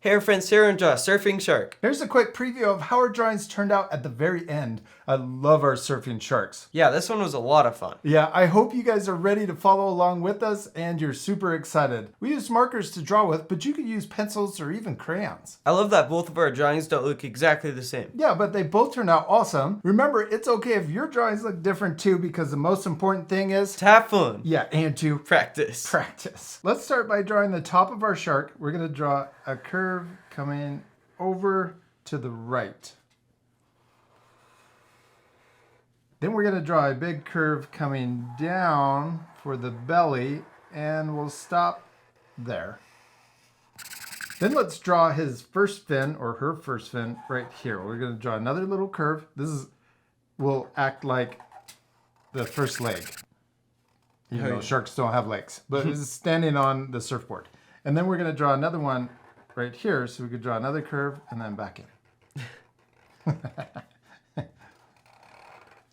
Hey, our friend Sarah and Josh, Surfing Shark. Here's a quick preview of how our drawings turned out at the very end. I love our surfing sharks. Yeah, this one was a lot of fun. Yeah, I hope you guys are ready to follow along with us and you're super excited. We used markers to draw with, but you could use pencils or even crayons. I love that both of our drawings don't look exactly the same. Yeah, but they both turned out awesome. Remember, it's okay if your drawings look different too, because the most important thing is To have fun. yeah, and to Practice. Let's start by drawing the top of our shark. We're gonna draw a curve coming over to the right. Then we're gonna draw a big curve coming down for the belly, and we'll stop there. Then let's draw his first fin, or her first fin, right here. We're gonna draw another little curve. Will act like the first leg. Even though sharks don't have legs, but it's standing on the surfboard. And then we're gonna draw another one right here, so we could draw another curve and then back in.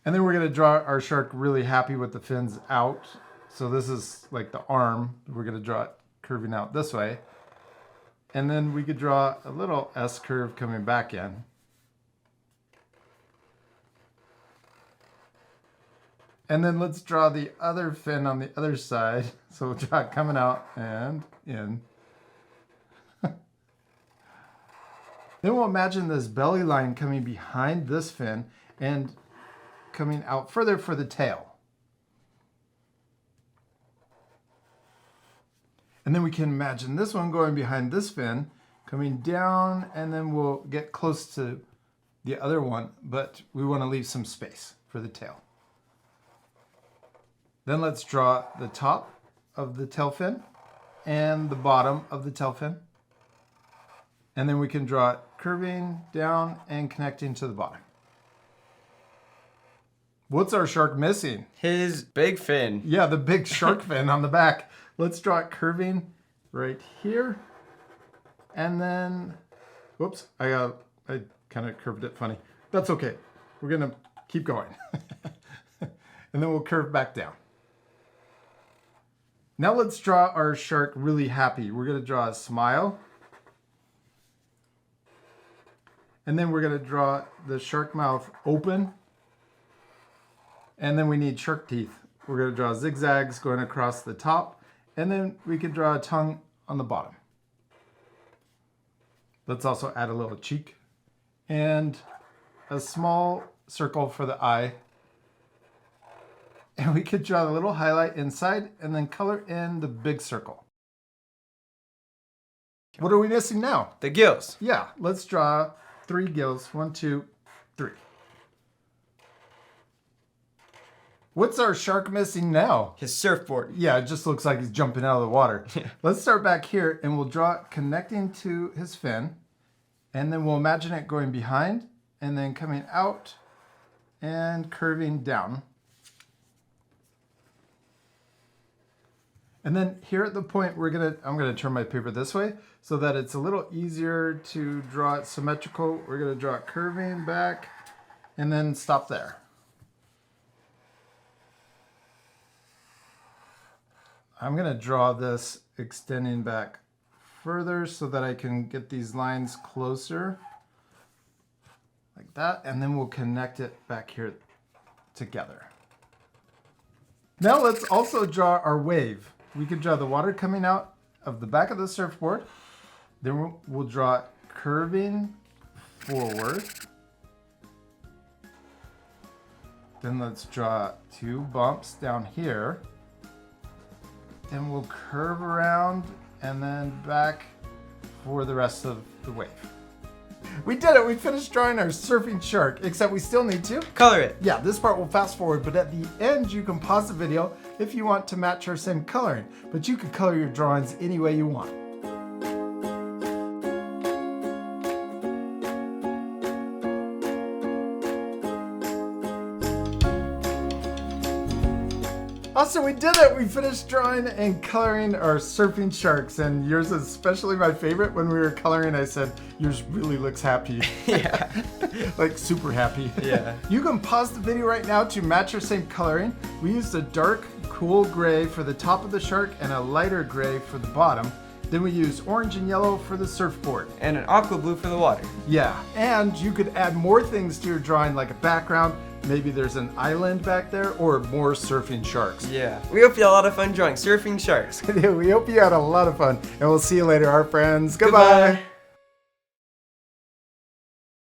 And then we're gonna draw our shark really happy with the fins out. So this is like the arm. We're gonna draw it curving out this way. And then we could draw a little S curve coming back in. And then let's draw the other fin on the other side. So we'll draw it coming out and in. Then we'll imagine this belly line coming behind this fin and coming out further for the tail. And then we can imagine this one going behind this fin, coming down, and then we'll get close to the other one, but we want to leave some space for the tail. Then let's draw the top of the tail fin and the bottom of the tail fin. And then we can draw it curving down and connecting to the bottom. What's our shark missing? His big fin. Yeah, the big shark fin on the back. Let's draw it curving right here. And then, whoops, I kind of curved it funny. That's okay. We're gonna keep going. And then we'll curve back down. Now let's draw our shark really happy. We're gonna draw a smile. And then we're gonna draw the shark mouth open. And then we need shark teeth. We're gonna draw zigzags going across the top. And then we can draw a tongue on the bottom. Let's also add a little cheek. And a small circle for the eye. And we could draw a little highlight inside and then color in the big circle. What are we missing now? The gills. Yeah, let's draw 3 gills. 1, 2, 3. What's our shark missing now? His surfboard. Yeah, it just looks like he's jumping out of the water. Let's start back here and we'll draw it connecting to his fin. And then we'll imagine it going behind and then coming out and curving down. And then here at the point, I'm gonna turn my paper this way so that it's a little easier to draw it symmetrical. We're gonna draw it curving back and then stop there. I'm gonna draw this extending back further so that I can get these lines closer like that, and then we'll connect it back here together. Now let's also draw our wave. We could draw the water coming out of the back of the surfboard. Then we'll draw it curving forward. Then let's draw 2 bumps down here. Then we'll curve around and then back for the rest of the wave. We did it! We finished drawing our surfing shark, except we still need to color it. Yeah, this part will fast forward, but at the end you can pause the video if you want to match our same coloring. But you can color your drawings any way you want. Awesome, we did it! We finished drawing and coloring our surfing sharks, and yours is especially my favorite. When we were coloring, I said, yours really looks happy. Yeah. Like super happy. Yeah. You can pause the video right now to match our same coloring. We used a dark, cool gray for the top of the shark and a lighter gray for the bottom. Then we use orange and yellow for the surfboard. And an aqua blue for the water. Yeah, and you could add more things to your drawing like a background. Maybe there's an island back there or more surfing sharks. Yeah. We hope you had a lot of fun drawing surfing sharks. We hope you had a lot of fun, and we'll see you later, our friends. Goodbye.